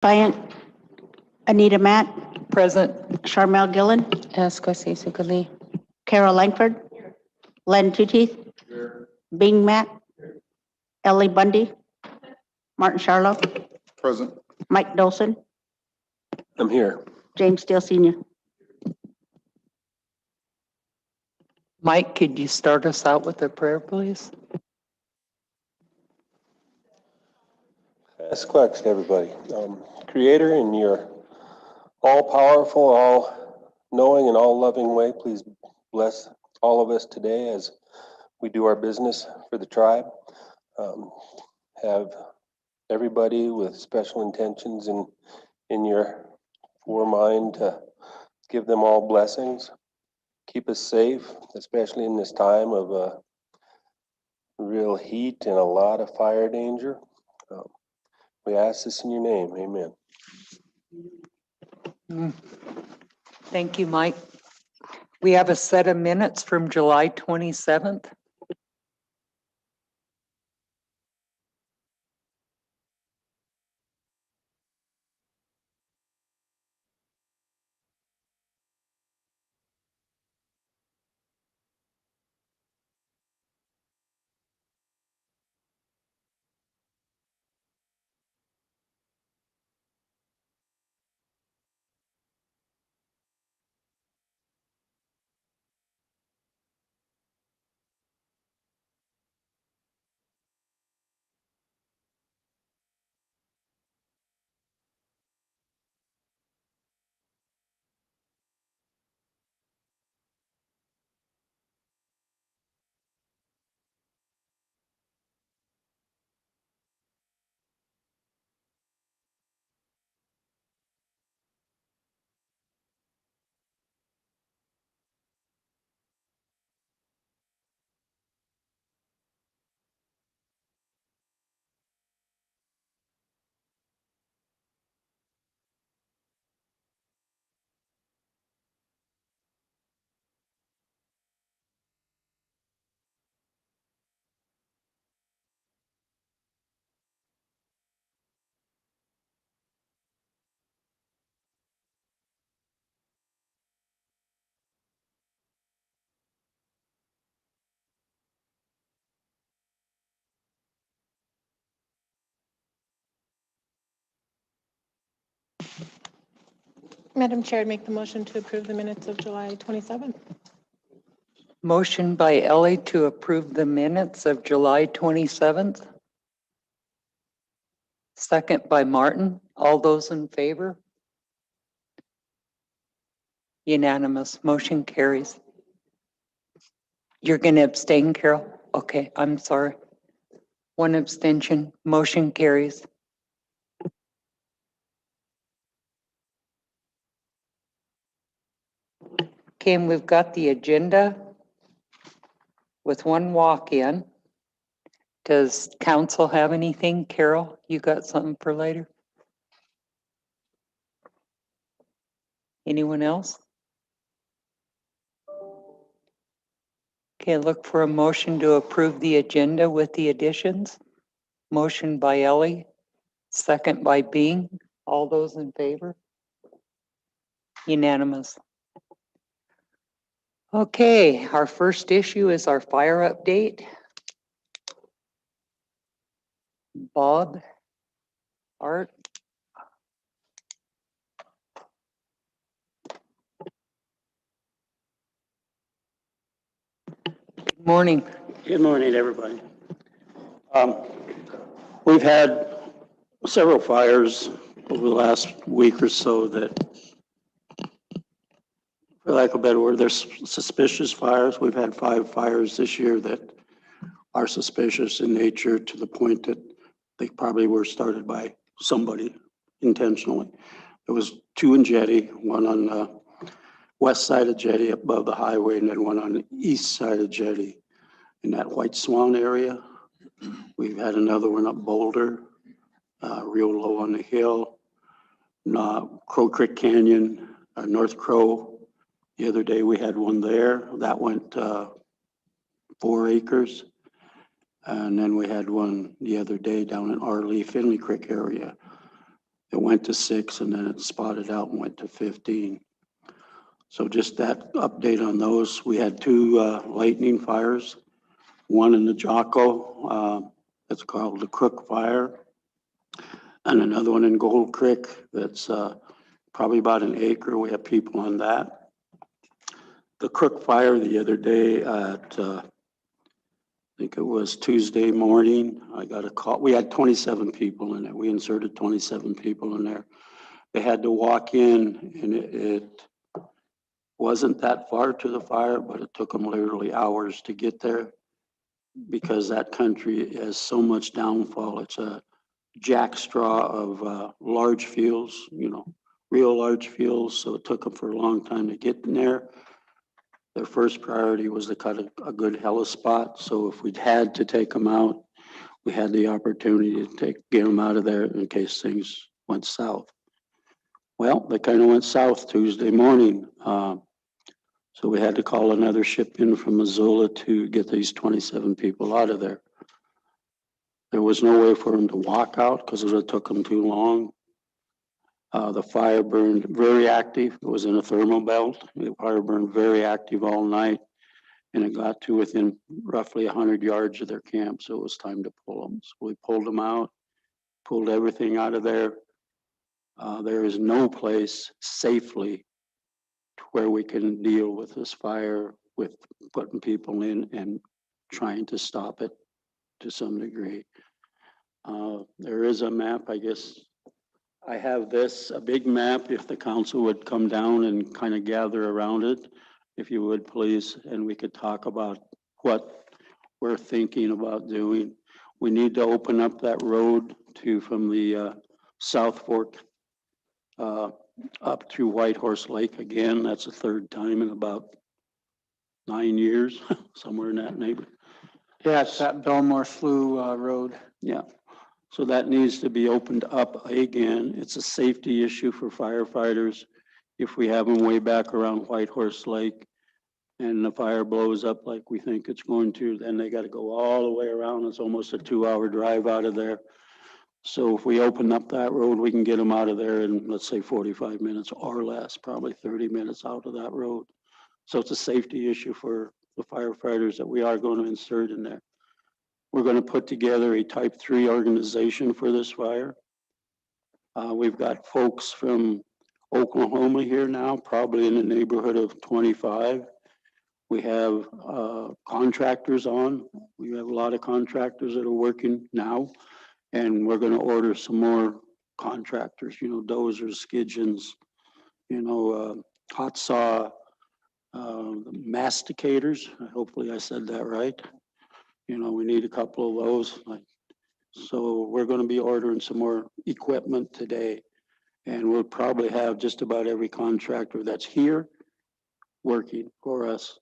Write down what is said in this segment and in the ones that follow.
Bryant, Anita Matt, Present. Charmel Gillen, CSKT. Carol Langford, Len Tooteeth, Bing Matt, Ellie Bundy, Martin Charlo, Present. Mike Dolson, I'm here. James Steele Sr. Mike, could you start us out with a prayer, please? Ask question, everybody. Creator, in your all-powerful, all-knowing, and all-loving way, please bless all of us today as we do our business for the tribe. Have everybody with special intentions in your foremind to give them all blessings. Keep us safe, especially in this time of real heat and a lot of fire danger. We ask this in your name, amen. Thank you, Mike. We have a set of minutes from July 27th. Madam Chair, I'd make the motion to approve the minutes of July 27th. Motion by Ellie to approve the minutes of July 27th. Second by Martin. All those in favor? Unanimous. Motion carries. You're going to abstain, Carol? Okay, I'm sorry. One abstention. Motion carries. Okay, and we've got the agenda with one walk-in. Does council have anything? Carol, you got something for later? Anyone else? Okay, look for a motion to approve the agenda with the additions. Motion by Ellie, second by Bing. All those in favor? Unanimous. Okay, our first issue is our fire update. Bob, Art. Good morning. Good morning, everybody. We've had several fires over the last week or so that, for lack of a better word, they're suspicious fires. We've had 5 fires this year that are suspicious in nature to the point that they probably were started by somebody intentionally. There was 2 in Jetty, one on the west side of Jetty above the highway, and then one on the east side of Jetty in that White Swan area. We've had another one up Boulder, real low on the hill. Crow Creek Canyon, North Crow. The other day we had one there. That went 4 acres. And then we had one the other day down in Arley, Finley Creek area. It went to 6 and then it spotted out and went to 15. So just that update on those. We had 2 lightning fires, one in the Jocko, it's called the Crook Fire, and another one in Gold Creek that's probably about an acre. We have people on that. The Crook Fire the other day at, I think it was Tuesday morning, I got a call. We had 27 people in it. We inserted 27 people in there. They had to walk in, and it wasn't that far to the fire, but it took them literally hours to get there because that country has so much downfall. It's a jackstraw of large fields, real large fields. So it took them for a long time to get in there. Their first priority was to cut a good helispot. So if we'd had to take them out, we had the opportunity to get them out of there in case things went south. Well, they kind of went south Tuesday morning. So we had to call another ship in from Missoula to get these 27 people out of there. There was no way for them to walk out because it took them too long. The fire burned very active. It was in a thermal belt. The fire burned very active all night, and it got to within roughly 100 yards of their camp. So it was time to pull them. So we pulled them out, pulled everything out of there. There is no place safely to where we can deal with this fire with putting people in and trying to stop it to some degree. There is a map, I guess. I have this, a big map, if the council would come down and kind of gather around it, if you would please, and we could talk about what we're thinking about doing. We need to open up that road from the South Fork up through White Horse Lake again. That's the 3rd time in about 9 years, somewhere in that neighborhood. Yeah, it's that Belmore Slough Road. Yeah, so that needs to be opened up again. It's a safety issue for firefighters. If we have them way back around White Horse Lake and the fire blows up like we think it's going to, then they got to go all the way around. It's almost a 2-hour drive out of there. So if we open up that road, we can get them out of there in, let's say, 45 minutes or less, probably 30 minutes out of that road. So it's a safety issue for the firefighters that we are going to insert in there. We're going to put together a type 3 organization for this fire. We've got folks from Oklahoma here now, probably in the neighborhood of 25. We have contractors on. We have a lot of contractors that are working now, and we're going to order some more contractors, dozers, skidgens, hot saw, masticators. Hopefully I said that right. We need a couple of those. So we're going to be ordering some more equipment today, and we'll probably have just about every contractor that's here working for us.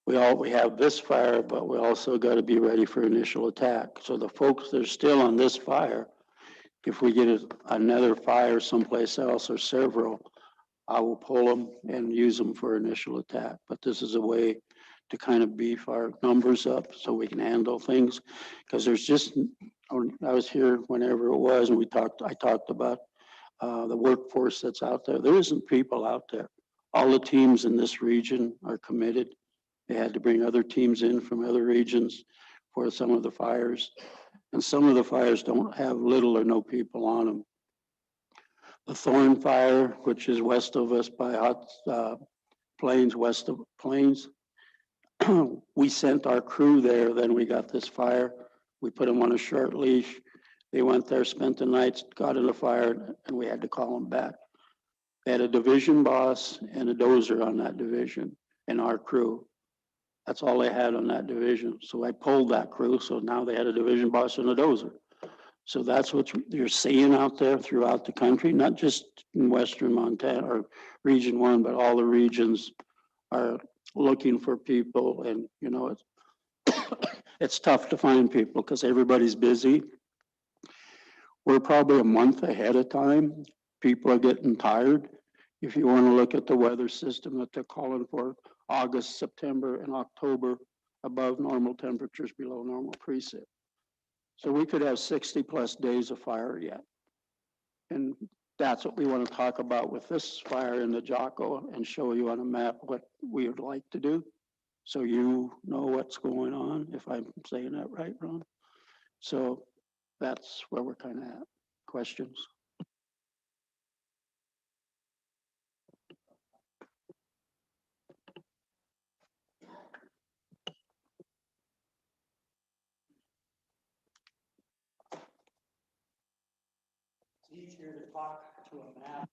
We have this fire, but we also got to be ready for initial attack. So the folks that are still on this fire, if we get another fire someplace else or several, I will pull them and use them for initial attack. But this is a way to kind of beef our numbers up so we can handle things. Because I was here whenever it was, and I talked about the workforce that's out there. There isn't people out there. All the teams in this region are committed. They had to bring other teams in from other regions for some of the fires. And some of the fires don't have little or no people on them. The Thorn Fire, which is west of us by Hot Plains, west of Plains, we sent our crew there. Then we got this fire. We put them on a short leash. They went there, spent the night, got in the fire, and we had to call them back. They had a division boss and a dozer on that division and our crew. That's all they had on that division. So I pulled that crew. So now they had a division boss and a dozer. So that's what you're seeing out there throughout the country, not just in Western Montana or Region 1, but all the regions are looking for people. And, it's tough to find people because everybody's busy. We're probably a month ahead of time. People are getting tired. If you want to look at the weather system that they're calling for, August, September, and October, above normal temperatures, below normal precip. So we could have 60+ days of fire yet. And that's what we want to talk about with this fire in the Jocko and show you on a map what we would like to do. So you know what's going on, if I'm saying that right, Ron. So that's where we're kind of at. Questions? It's easier to talk to a map.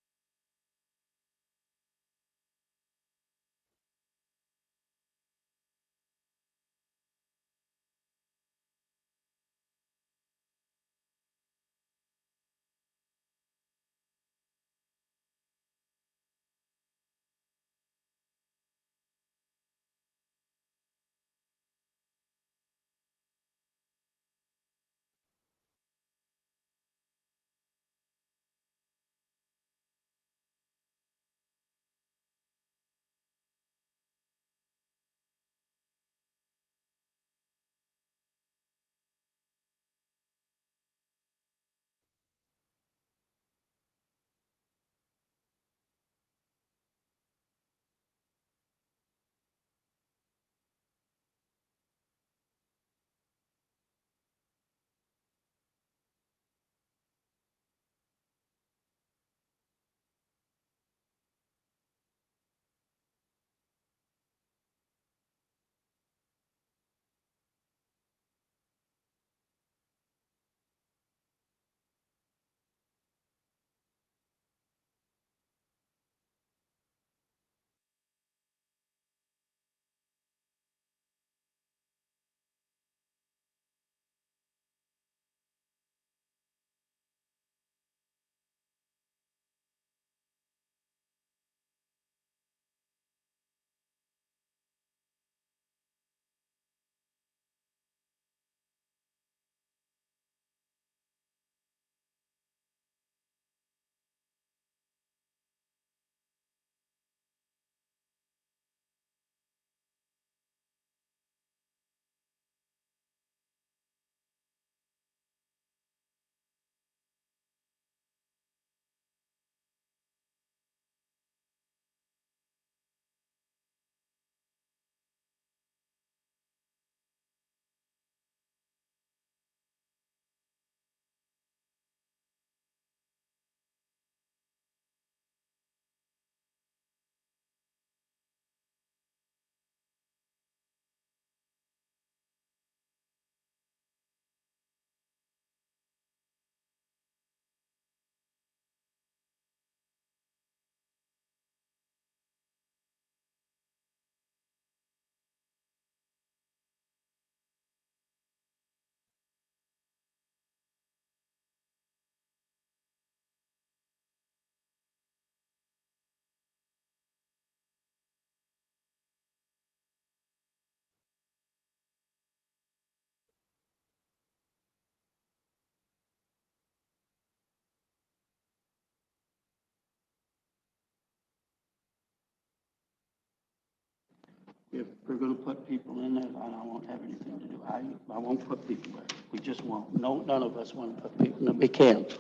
If we're gonna put people in there, I won't have anything to do. I won't put people there. We just won't. No, none of us want to put people, no, we can't.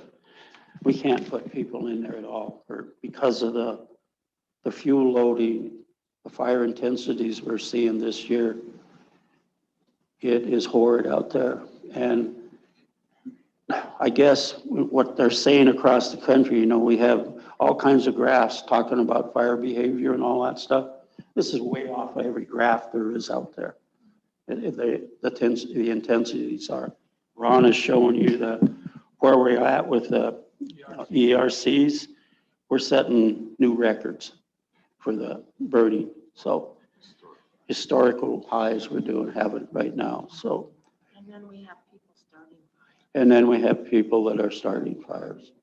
We can't put people in there at all, or because of the fuel loading, the fire intensities we're seeing this year. It is horrid out there. And I guess what they're saying across the country, you know, we have all kinds of graphs talking about fire behavior and all that stuff. This is way off of every graph there is out there. The intensities are. Ron is showing you where we're at with the ERCs. We're setting new records for the burning. So historical highs we're having right now. So. And then we have people starting. And then we have people that are starting fires.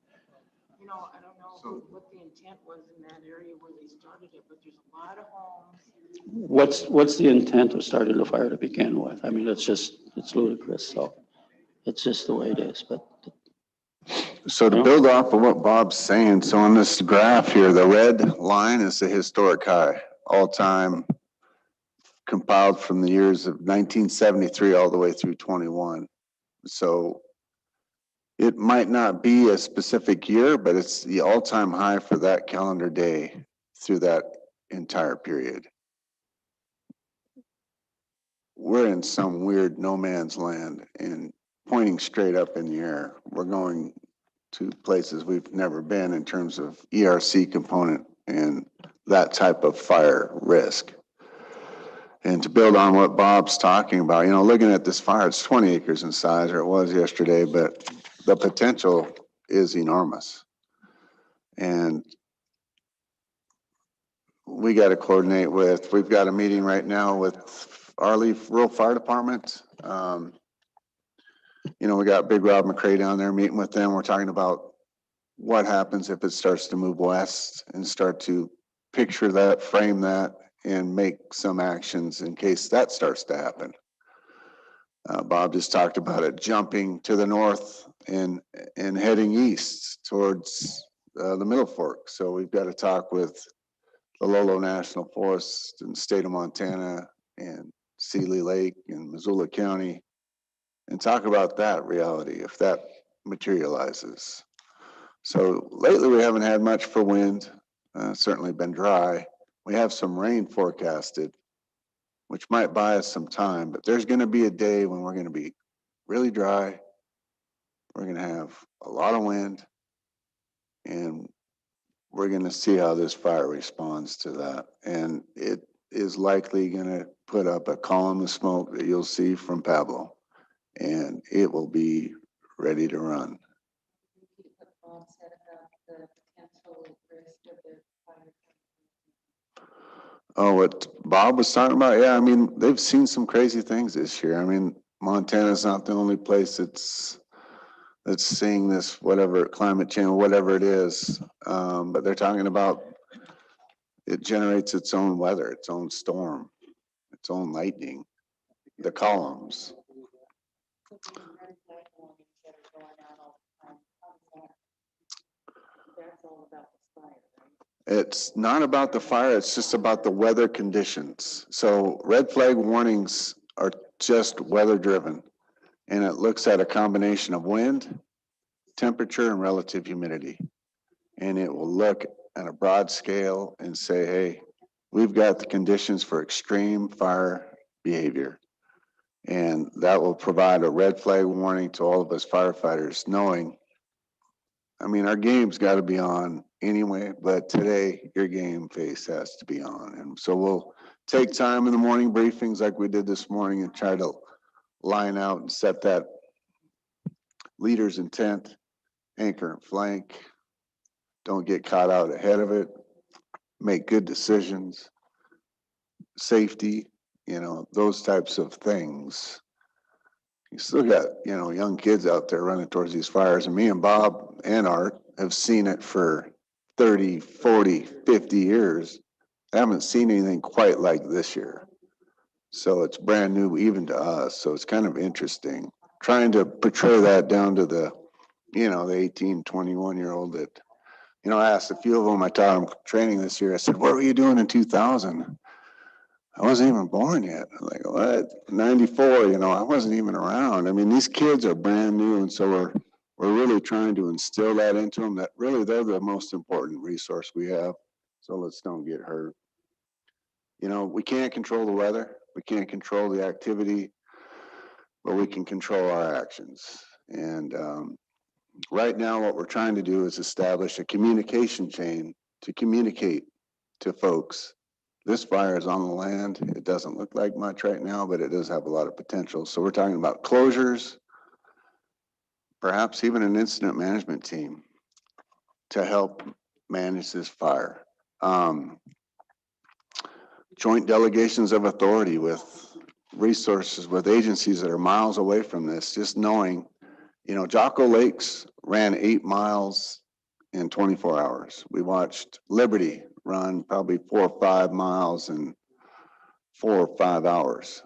You know, I don't know what the intent was in that area where they started it, but there's a lot of homes. What's the intent of starting the fire to begin with? I mean, it's ludicrous. So it's just the way it is. But so to build off of what Bob's saying, so on this graph here, the red line is the historic high, all time compiled from the years of 1973 all the way through 21. So It might not be a specific year, but it's the all-time high for that calendar day through that entire period. We're in some weird no man's land and pointing straight up in the air. We're going to places we've never been in terms of ERC component and that type of fire risk. And to build on what Bob's talking about, you know, looking at this fire, it's 20 acres in size, or it was yesterday, but the potential is enormous. And we got to coordinate with, we've got a meeting right now with Arley Rural Fire Department. You know, we got Big Rob McCray down there meeting with them. We're talking about what happens if it starts to move west and start to picture that, frame that, and make some actions in case that starts to happen. Bob just talked about it, jumping to the north and heading east towards the Middle Fork. So we've got to talk with the Lolo National Forest and state of Montana and Seeley Lake and Missoula County and talk about that reality if that materializes. So lately we haven't had much for wind, certainly been dry. We have some rain forecasted, which might buy us some time, but there's going to be a day when we're going to be really dry. We're going to have a lot of wind, and we're going to see how this fire responds to that. And it is likely going to put up a column of smoke that you'll see from Pablo, and it will be ready to run. Oh, what Bob was talking about? Yeah, I mean, they've seen some crazy things this year. I mean, Montana's not the only place that's seeing this, whatever, climate change, whatever it is. But they're talking about it generates its own weather, its own storm, its own lightning, the columns. It's not about the fire, it's just about the weather conditions. So red flag warnings are just weather driven. And it looks at a combination of wind, temperature, and relative humidity. And it will look at a broad scale and say, hey, we've got the conditions for extreme fire behavior. And that will provide a red flag warning to all of us firefighters, knowing, I mean, our game's got to be on anyway, but today your game face has to be on. And so we'll take time in the morning briefings like we did this morning and try to line out and set that leader's intent, anchor and flank, don't get caught out ahead of it, make good decisions, safety, you know, those types of things. You still got, you know, young kids out there running towards these fires, and me and Bob and Art have seen it for 30, 40, 50 years. I haven't seen anything quite like this year. So it's brand new even to us. So it's kind of interesting trying to portray that down to the, you know, the 18, 21-year-old that, you know, I asked a few of them, I taught them training this year. I said, what were you doing in 2000? I wasn't even born yet. I'm like, what? 94, you know, I wasn't even around. I mean, these kids are brand new. And so we're really trying to instill that into them, that really they're the most important resource we have. So let's don't get hurt. You know, we can't control the weather. We can't control the activity, but we can control our actions. And right now, what we're trying to do is establish a communication chain to communicate to folks. This fire is on the land. It doesn't look like much right now, but it does have a lot of potential. So we're talking about closures, perhaps even an incident management team to help manage this fire. Joint delegations of authority with resources, with agencies that are miles away from this, just knowing, you know, Jocko Lakes ran 8 miles in 24 hours. We watched Liberty run probably 4 or 5 miles in 4 or 5 hours.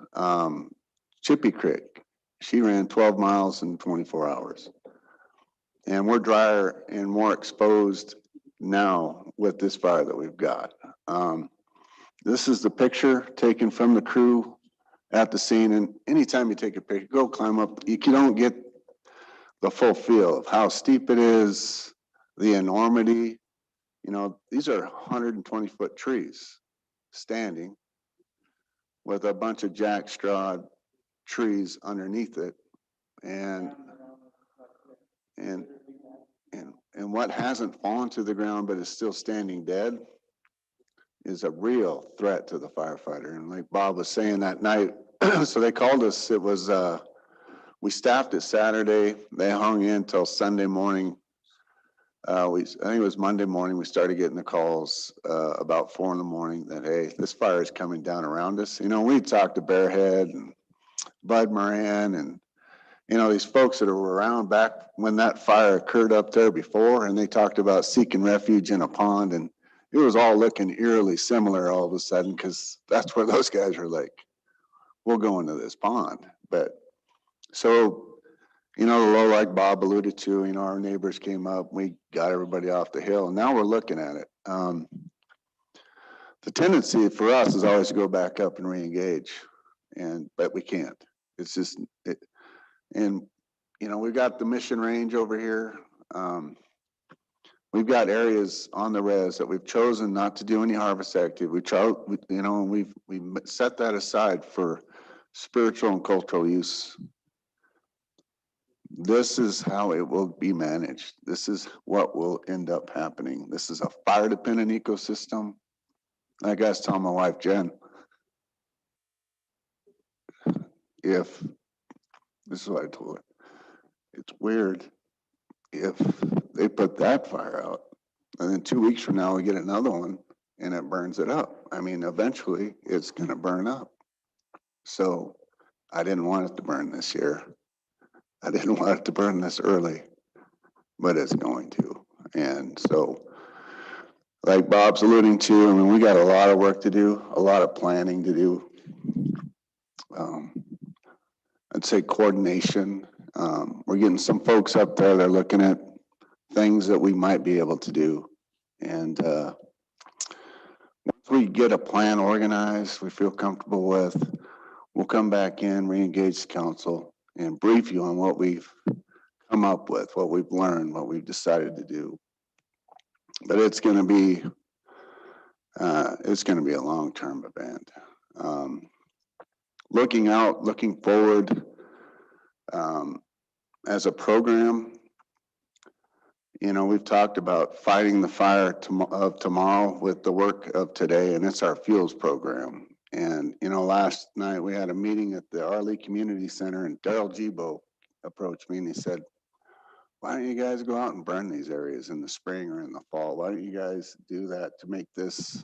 Chippy Creek, she ran 12 miles in 24 hours. And we're drier and more exposed now with this fire that we've got. This is the picture taken from the crew at the scene. And anytime you take a picture, go climb up. You don't get the full feel of how steep it is, the enormity. You know, these are 120-foot trees standing with a bunch of jackstraw trees underneath it. And what hasn't fallen to the ground but is still standing dead is a real threat to the firefighter. And like Bob was saying that night, so they called us, it was, we staffed it Saturday, they hung in till Sunday morning. I think it was Monday morning, we started getting the calls about 4 a.m. that, hey, this fire is coming down around us. You know, we talked to Bearhead and Bud Moran and, you know, these folks that were around back when that fire occurred up there before, and they talked about seeking refuge in a pond, and it was all looking eerily similar all of a sudden, because that's where those guys are like, we'll go into this pond. But so, you know, the low, like Bob alluded to, you know, our neighbors came up, we got everybody off the hill, and now we're looking at it. The tendency for us is always to go back up and re-engage, but we can't. It's just, and you know, we've got the Mission Range over here. We've got areas on the res that we've chosen not to do any harvest activity. You know, and we've set that aside for spiritual and cultural use. This is how it will be managed. This is what will end up happening. This is a fire dependent ecosystem. I gotta tell my wife, Jen, if, this is what I told her, it's weird if they put that fire out and then 2 weeks from now we get another one and it burns it up. I mean, eventually it's gonna burn up. So I didn't want it to burn this year. I didn't want it to burn this early, but it's going to. And so, like Bob's alluding to, I mean, we got a lot of work to do, a lot of planning to do. I'd say coordination. We're getting some folks up there, they're looking at things that we might be able to do. And once we get a plan organized, we feel comfortable with, we'll come back in, re-engage the council and brief you on what we've come up with, what we've learned, what we've decided to do. But it's going to be a long-term event. Looking forward, as a program, you know, we've talked about fighting the fire of tomorrow with the work of today, and it's our fuels program. And, you know, last night we had a meeting at the Arley Community Center, and Daryl Gibo approached me and he said, why don't you guys go out and burn these areas in the spring or in the fall? Why don't you guys do that to make this,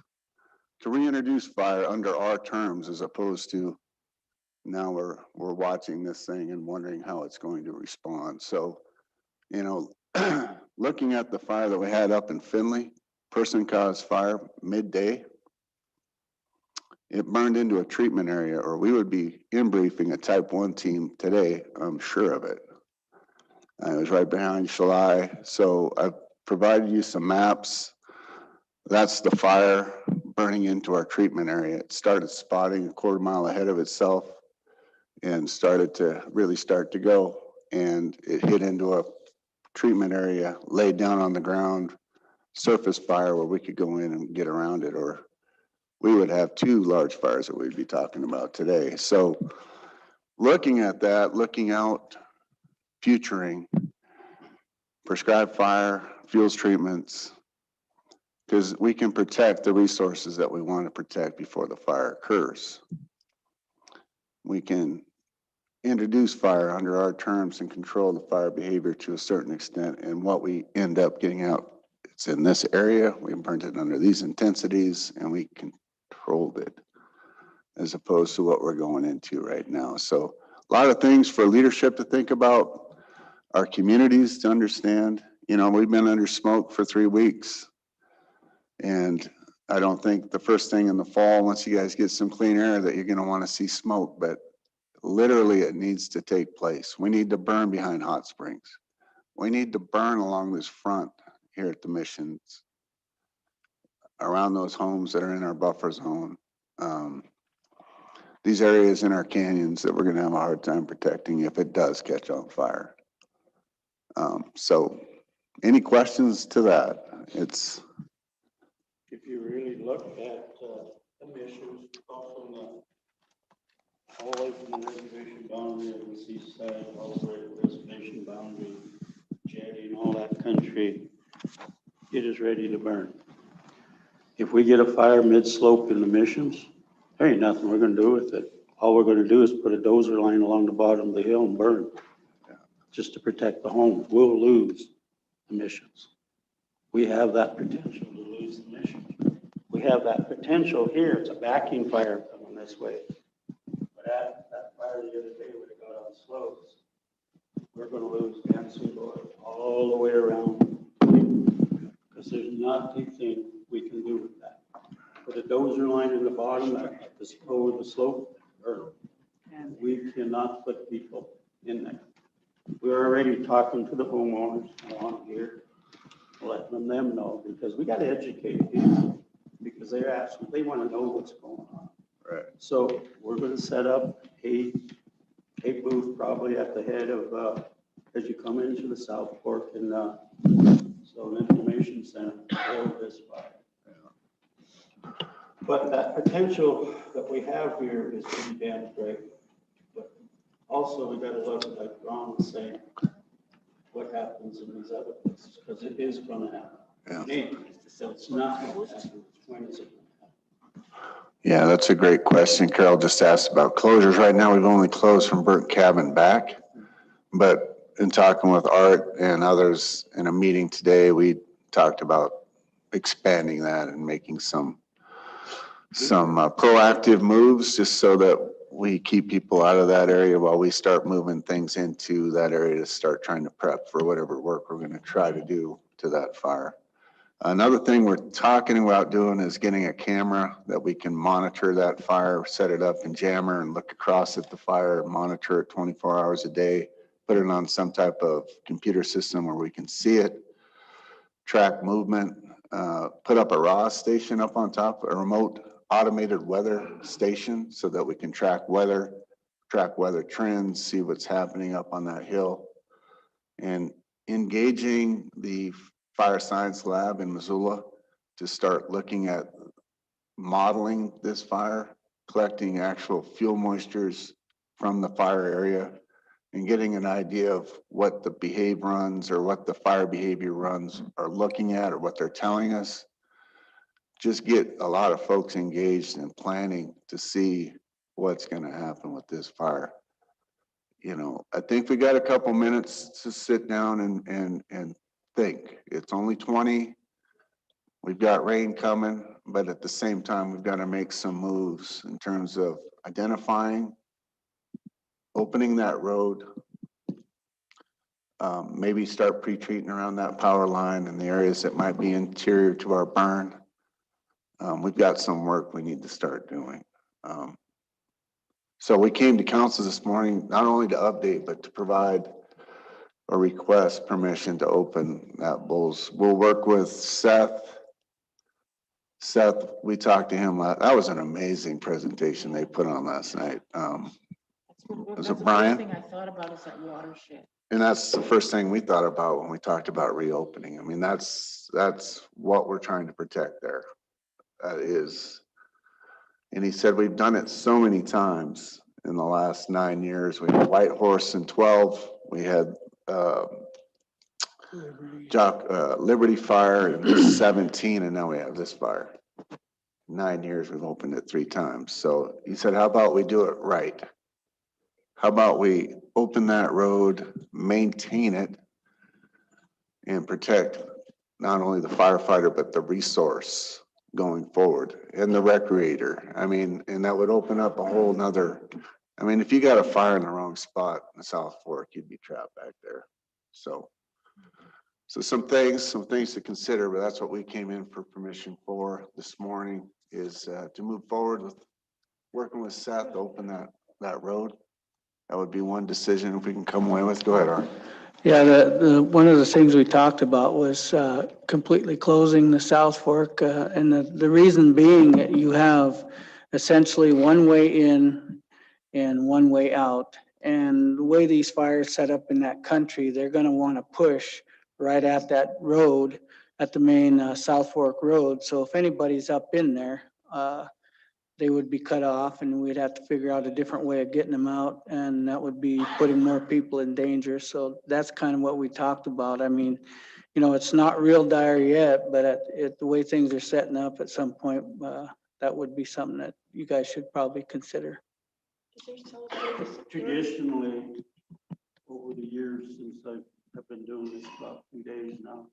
to reintroduce fire under our terms, as opposed to now we're watching this thing and wondering how it's going to respond. So, you know, looking at the fire that we had up in Findlay, person caused fire midday. It burned into a treatment area, or we would be in briefing a type 1 team today, I'm sure of it. It was right behind Shalai. So I've provided you some maps. That's the fire burning into our treatment area. It started spotting a quarter mile ahead of itself and started to really start to go. And it hit into a treatment area, laid down on the ground, surface fire where we could go in and get around it, or we would have 2 large fires that we'd be talking about today. So looking at that, looking out, futuring, prescribed fire, fuels treatments, because we can protect the resources that we want to protect before the fire occurs. We can introduce fire under our terms and control the fire behavior to a certain extent, and what we end up getting out, it's in this area, we burned it under these intensities, and we controlled it, as opposed to what we're going into right now. So a lot of things for leadership to think about, our communities to understand. You know, we've been under smoke for 3 weeks, and I don't think the first thing in the fall, once you guys get some clean air, that you're going to want to see smoke, but literally it needs to take place. We need to burn behind hot springs. We need to burn along this front here at the missions, around those homes that are in our buffer zone. These areas in our canyons that we're going to have a hard time protecting if it does catch on fire. So any questions to that? It's, If you really look at emissions, from all the way from the reservation boundary of the seaside, all the way to the reservation boundary, jetty and all that country, it is ready to burn. If we get a fire mid-slope in emissions, there ain't nothing we're gonna do with it. All we're gonna do is put a dozer line along the bottom of the hill and burn, just to protect the home. We'll lose emissions. We have that potential to lose emissions. We have that potential here. It's a backing fire coming this way. But at that fire the other day would have got on slopes. We're gonna lose dancing boy all the way around. Because there's nothing we can do with that. Put a dozer line in the bottom at the toe of the slope, or we cannot put people in there. We're already talking to the homeowners along here, letting them know, because we got to educate people, because they're asking, they want to know what's going on. right. So we're going to set up a booth probably at the head of, as you come into the South Fork, and so an information center for this fire. But that potential that we have here is pretty damn great. But also we got to look, like Ron was saying, what happens in these other places, because it is going to happen. Yeah. Maybe it's not going to happen. When is it going to happen? Yeah, that's a great question. Carol just asked about closures. Right now, we've only closed from Burnt Cabin back. But in talking with Art and others in a meeting today, we talked about expanding that and making some proactive moves, just so that we keep people out of that area while we start moving things into that area to start trying to prep for whatever work we're going to try to do to that fire. Another thing we're talking about doing is getting a camera that we can monitor that fire, set it up in Jammer and look across at the fire, monitor it 24 hours a day, put it on some type of computer system where we can see it, track movement, put up a RAW station up on top, a remote automated weather station, so that we can track weather trends, see what's happening up on that hill. And engaging the fire science lab in Missoula to start looking at modeling this fire, collecting actual fuel moistures from the fire area, and getting an idea of what the behave runs or what the fire behavior runs are looking at, or what they're telling us. Just get a lot of folks engaged in planning to see what's going to happen with this fire. You know, I think we got a couple minutes to sit down and think. It's only 20. We've got rain coming, but at the same time, we've got to make some moves in terms of identifying, opening that road, maybe start pre-treating around that power line in the areas that might be interior to our burn. We've got some work we need to start doing. So we came to council this morning, not only to update, but to provide or request permission to open that Bulls. We'll work with Seth. Seth, we talked to him, that was an amazing presentation they put on last night. Was it Brian? The first thing I thought about is that watershed. And that's the first thing we thought about when we talked about reopening. I mean, that's what we're trying to protect there. That is. And he said, we've done it so many times in the last 9 years. We had White Horse in 12. We had Liberty Fire in 17, and now we have this fire. 9 years, we've opened it 3 times. So he said, how about we do it right? How about we open that road, maintain it, and protect not only the firefighter, but the resource going forward, and the recreator. I mean, and that would open up a whole nother, I mean, if you got a fire in the wrong spot in the South Fork, you'd be trapped back there. So some things to consider, but that's what we came in for permission for this morning, is to move forward with working with Seth to open that road. That would be one decision if we can come away with. Go ahead, Art. Yeah, one of the things we talked about was completely closing the South Fork. And the reason being that you have essentially one way in and one way out. And the way these fires set up in that country, they're gonna wanna push right at that road, at the main South Fork Road. So if anybody's up in there, they would be cut off and we'd have to figure out a different way of getting them out. And that would be putting more people in danger. So that's kind of what we talked about. I mean, you know, it's not real dire yet, but the way things are setting up at some point, that would be something that you guys should probably consider. Traditionally, over the years since I've been doing this about 2 days now,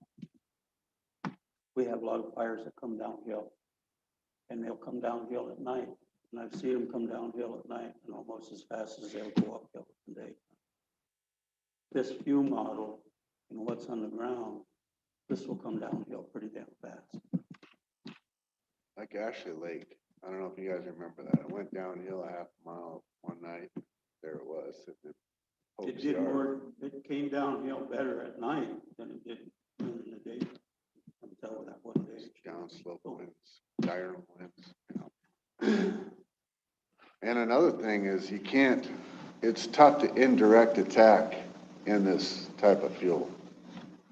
we have a lot of fires that come downhill. And they'll come downhill at night. And I've seen them come downhill at night and almost as fast as they'll go uphill in the day. This fuel model and what's on the ground, this will come downhill pretty damn fast. Like Ashley Lake, I don't know if you guys remember that. It went downhill a half mile one night. There it was. It did more, it came downhill better at night than it did in the day. Until that one day. Downslope winds, dire winds. You know. And another thing is it's tough to indirect attack in this type of fuel.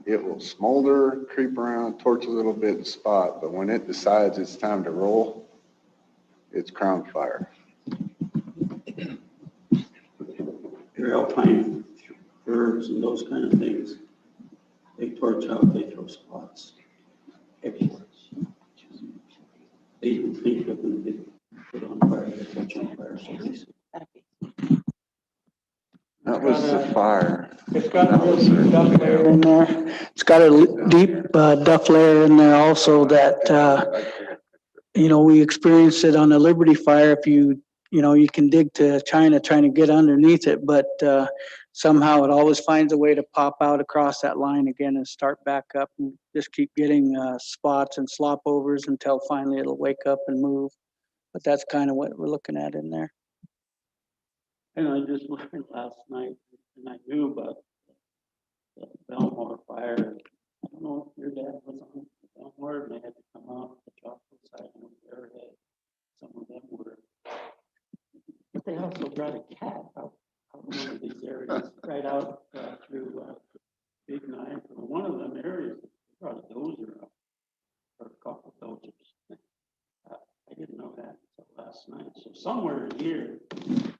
It will smolder, creep around, torch a little bit and spot, but when it decides it's time to roll, it's crown fire. Your alpine birds and those kind of things, they torch out, they throw spots everywhere. They even think they're going to get put on fire, they catch on fire. So That was the fire. It's got a real deep duct layer in there. It's got a deep duct layer in there also that, you know, we experienced it on the Liberty Fire. If you know, you can dig to China trying to get underneath it, but somehow it always finds a way to pop out across that line again and start back up and just keep getting spots and slop overs until finally it'll wake up and move. But that's kind of what we're looking at in there. And I just learned last night, and I knew about the Belmore fire. I don't know if your dad was on Belmore, and they had to come out the chocolate side and Airhead. Some of them were. But they also brought a cat out of one of these areas, right out through Big Knife. And one of them areas, they brought a dozer up, or a couple of dozers. I didn't know that until last night. So somewhere in here,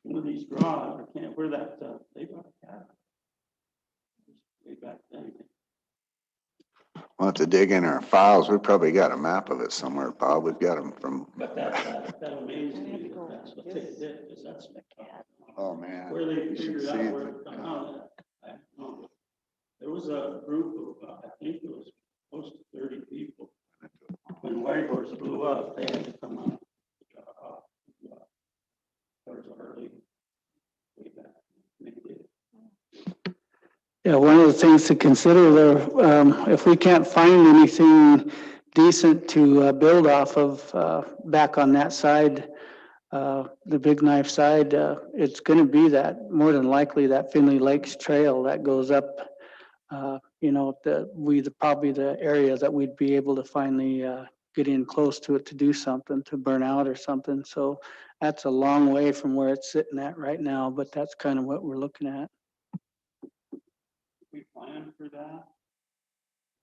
one of these draws, I can't, where that, they brought a cat. Way back then. We'll have to dig in our files. We probably got a map of it somewhere, Bob. We've got them from. But that amazed me that that's what they did, because that's the cat. Oh, man. Where they You should figured see out where it. to come out, I don't know. There was a group of, I think it was close to 30 people. When White Horse blew up, they had to come out. That was early, way back. They did. Yeah, one of the things to consider there, if we can't find anything decent to build off of back on that side, the Big Knife side, it's going to be that, more than likely, that Finley Lakes Trail that goes up, you know, probably the area that we'd be able to finally get in close to it to do something, to burn out or something. So that's a long way from where it's sitting at right now, but that's kind of what we're looking at. We planned for that.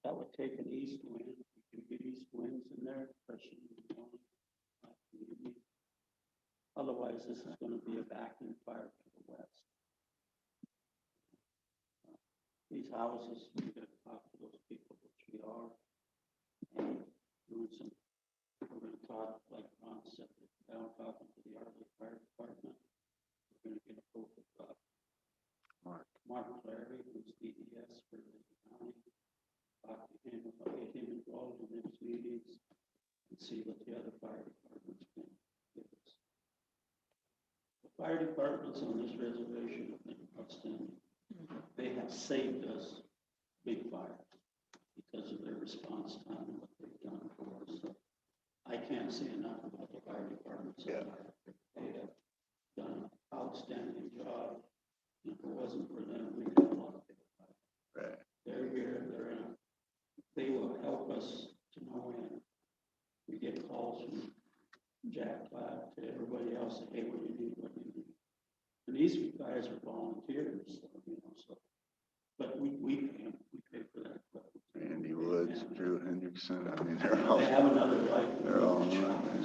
That would take an east wind. We can get east winds in there, especially in the morning. Otherwise, this is going to be a vacuum fire to the west. These houses, we got to talk to those people, which we are. And doing some, we're going to talk, like Ron said, down talking to the Arley Fire Department. We're going to get a hold of Mark Larry, who's DDS for the county. Talk to him about get him involved in these meetings and see what the other fire departments can give us. The fire departments on this reservation have been outstanding. They have saved us big fires because of their response time and what they've done for us. So I can't say enough about the fire departments. Yeah. They have done an outstanding job. If it wasn't for them, we'd have a lot of big fires. Right. They're here, they will help us to know when we get calls from Jack Black to everybody else, hey, what do you need, what do you need? And these guys are volunteers.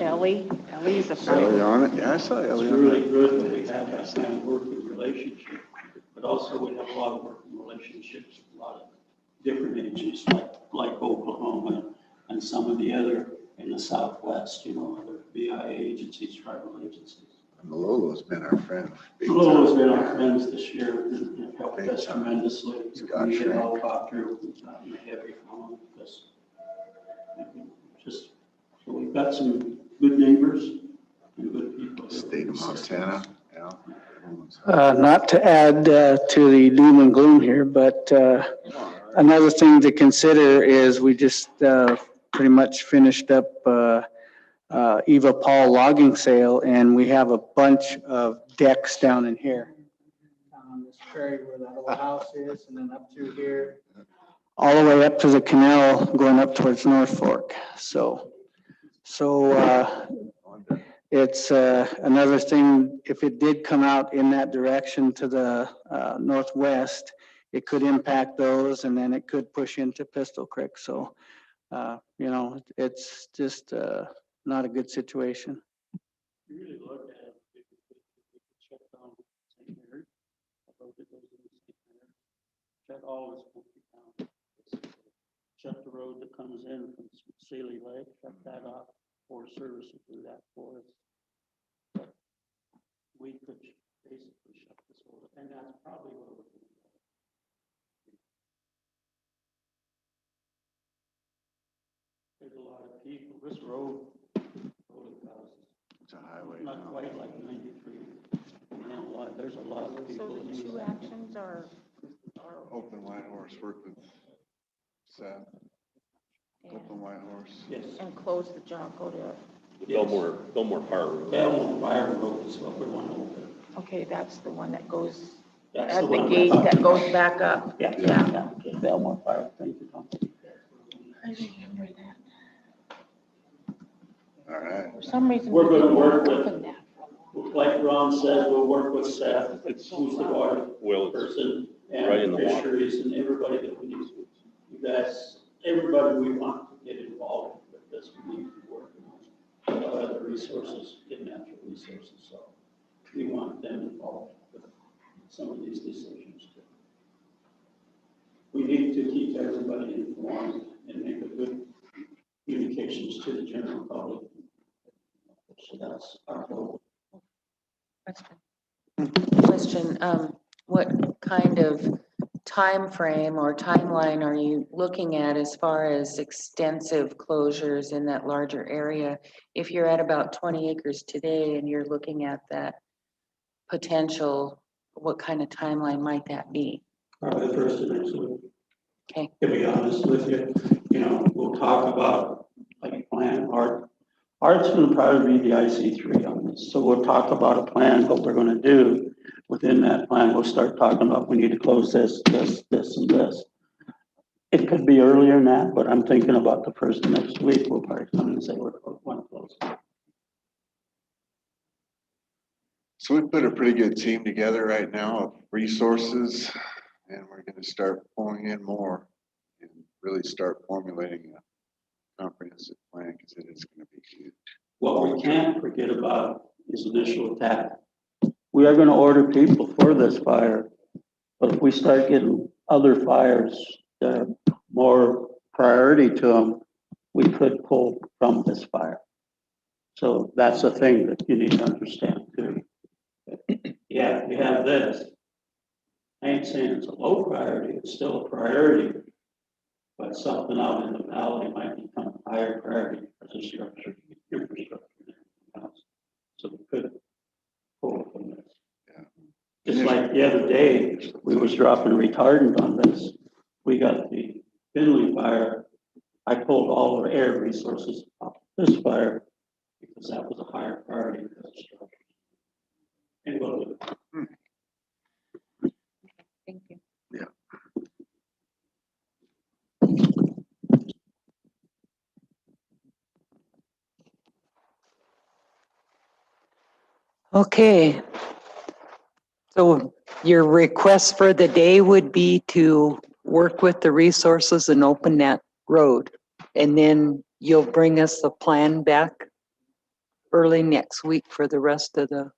Ellie is a Is Ellie on it? Yeah, I saw It's Ellie on really it. good that we have that kind of working relationship, but also we have a lot of working relationships with a lot of different agencies like Oklahoma and some of the other in the Southwest, other BIA agencies, tribal agencies. And Lolo's been our friend. big Lolo's time. been our friends this year and have helped Big us time. tremendously. Scott We get a Shank. helicopter, we've gotten a heavy phone, because just, so we've got some good neighbors and good people. State of Montana, yeah. Not to add to the doom and gloom here, but another thing to consider is we just pretty much finished up Eva Paul logging sale, and we have a bunch of decks down in here. Down on this prairie where that old house is, and then up through here, all the way up to the canal going up towards North Fork. So it's another thing, if it did come out in that direction to the northwest, it could impact those, and then it could push into Pistol Creek. So, it's just not a good situation. You really look at it, if you could shut down St. Mary, a road that goes into St. Mary, shut all this country down. Shut the road that comes in from Sealy Lake, shut that off, Forest Service would do that for us. But we could basically shut this whole, and that's probably what we're doing. There's a lot of people, this road, holy cows, It's a highway not now. quite like 93. There's a lot of people. So that the use two that. actions are Open White Horse worked with Seth. Open White Horse. Yes. and close the job, go to, Fillmore Fire Road. Belmont Fire Road is what we want to open. okay, that's the one that goes That's at the one gate we're talking that goes about. back up. Yeah, Yeah. yeah, okay, Belmont Fire, thank you, Tom. I remember that. All right. For some reason. We're we gonna didn't work with- open that. Like Ron said, we'll work with Seth, who's the water Well, it's person, right in and the water. fisheries, and everybody that we need. You guys, everybody we want to get involved with this, we need to work on other resources, get natural resources, so we want them involved with some of these decisions too. We need to keep everybody informed and make a good communications to the general public. So that's our goal. Question, what kind of time frame or timeline are you looking at as far as extensive closures in that larger area? If you're at about 20 acres today and you're looking at that potential, what kind of timeline might that be? Probably the first of next week. Okay. To be honest with you, we'll talk about like plan art. Art's gonna probably be the IC3 on this, so we'll talk about a plan, what we're gonna do. Within that plan, we'll start talking about, we need to close this, and this. It could be earlier than that, but I'm thinking about the first of next week, we'll probably come and say we're going to close. So we put a pretty good team together right now of resources, and we're gonna start pulling in more and really start formulating a comprehensive plan, because it is gonna be huge. What we can't forget about is initial attack. We are gonna order people for this fire, but if we start getting other fires that are more priority to them, we could pull from this fire. So that's the thing that you need to understand too. Yeah, you have this. I ain't saying it's a low priority, it's still a priority. But something out in the valley might become a higher priority as a structure, infrastructure. So we could pull from this. Yeah. Just like the other day, we was dropping retardant on this. We got the Finley fire. I pulled all our air resources off this fire because that was a higher priority for the structure. And we'll do it. Thank you. Okay. So your request for the day would be to work with the resources and open that road. And then you'll bring us the plan back? early next week for the rest of the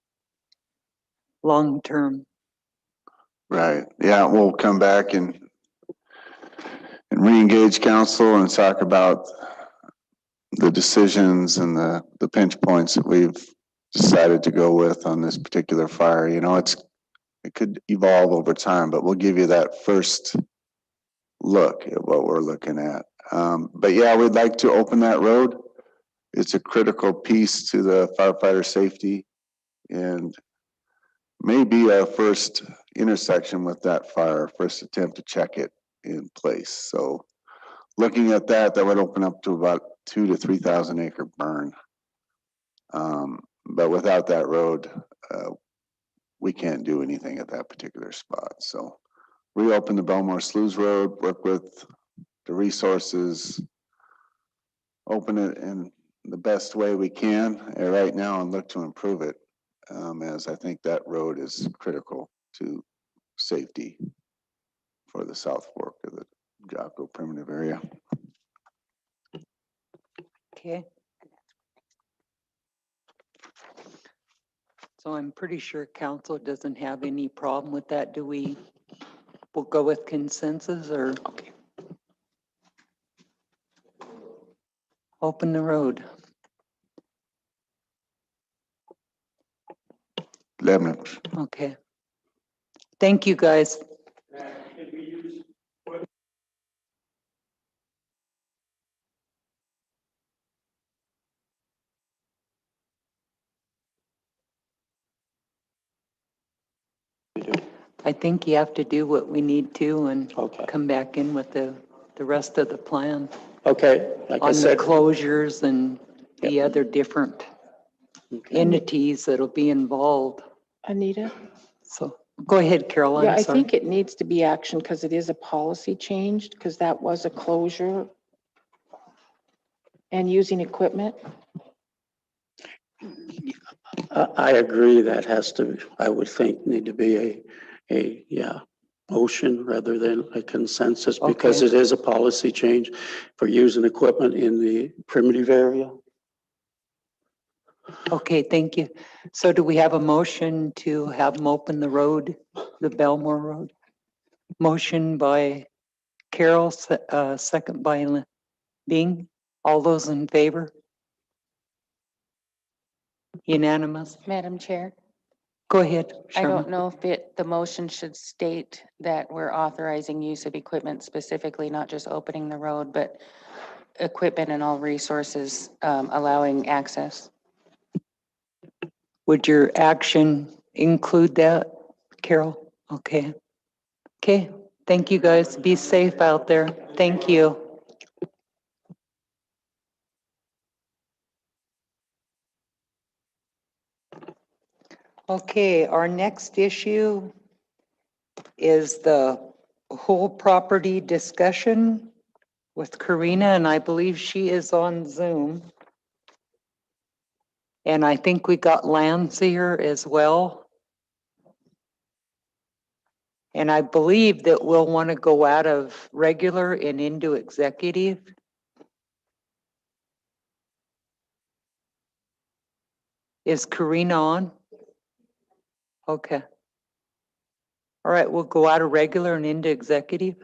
long term. Right, yeah, we'll come back and re-engage council and talk about the decisions and the pinch points that we've decided to go with on this particular fire. You know, it could evolve over time, but we'll give you that first look at what we're looking at. But yeah, we'd like to open that road. It's a critical piece to the firefighter safety and maybe our first intersection with that fire, first attempt to check it in place. So looking at that, that would open up to about 2,000 to 3,000 acre burn. But without that road, we can't do anything at that particular spot. So reopen the Belmore Sloughs Road, work with the resources, open it in the best way we can right now and look to improve it, as I think that road is critical to safety for the South Fork of the Jocko Primitive area. Okay. So I'm pretty sure council doesn't have any problem with that. We'll go with consensus or? Okay. Open the road. 11. Okay. Thank you, guys. I think you have to do what we need to and Okay. come back in with the rest of the plan Okay, like I on the said, closures and the other different entities that'll be involved. Anita? So go ahead, Carol. Yeah, I'm I sorry. think it needs to be action because it is a policy change, because that was a closure. And using equipment. I agree that has to, I would think, need to be a motion rather than a consensus because Okay. it is a policy change for using equipment in the primitive area. Okay, thank you. So do we have a motion to have them open the road, the Belmore Road? Motion by Carol, second by Bing. All those in favor? Unanimous? Madam Chair, Go ahead, I don't Sherman. know if the motion should state that we're authorizing use of equipment specifically, not just opening the road, but equipment and all resources allowing access. Would your action include that, Carol? Okay. Okay, thank you, guys. Be safe out there. Thank you. Okay, our next issue is the whole property discussion with Karina, and I believe she is on Zoom. And I think we got Lance here as well. And I believe that we'll want to go out of regular and into executive. Is Karina on? Okay. All right, we'll go out of regular and into executive.